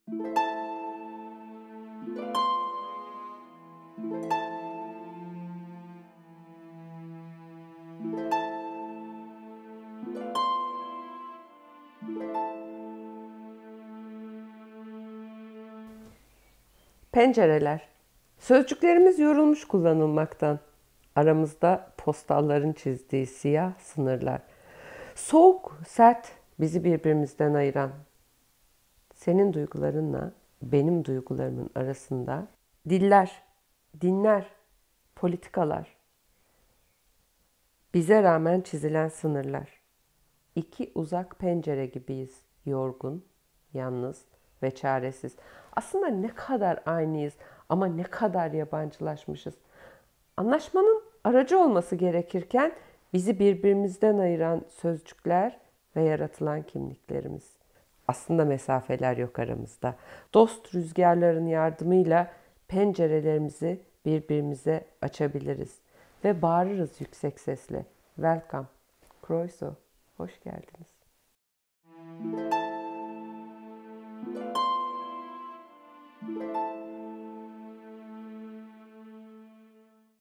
Pencereler. Sözcüklerimiz yorulmuş kullanılmaktan. Aramızda postalların çizdiği siyah sınırlar. Soğuk, sert, bizi birbirimizden ayıran. Senin duygularınla benim duygularımın arasında diller, dinler, politikalar. Bize rağmen çizilen sınırlar. İki uzak pencere gibiyiz. Yorgun, yalnız ve çaresiz. Aslında ne kadar aynıyız ama ne kadar yabancılaşmışız. Anlaşmanın aracı olması gerekirken bizi birbirimizden ayıran sözcükler ve yaratılan kimliklerimiz. Aslında mesafeler yok aramızda. Dost rüzgarların yardımıyla pencerelerimizi birbirimize açabiliriz ve bağırırız yüksek sesle. Welcome, Croeso, hoş geldiniz.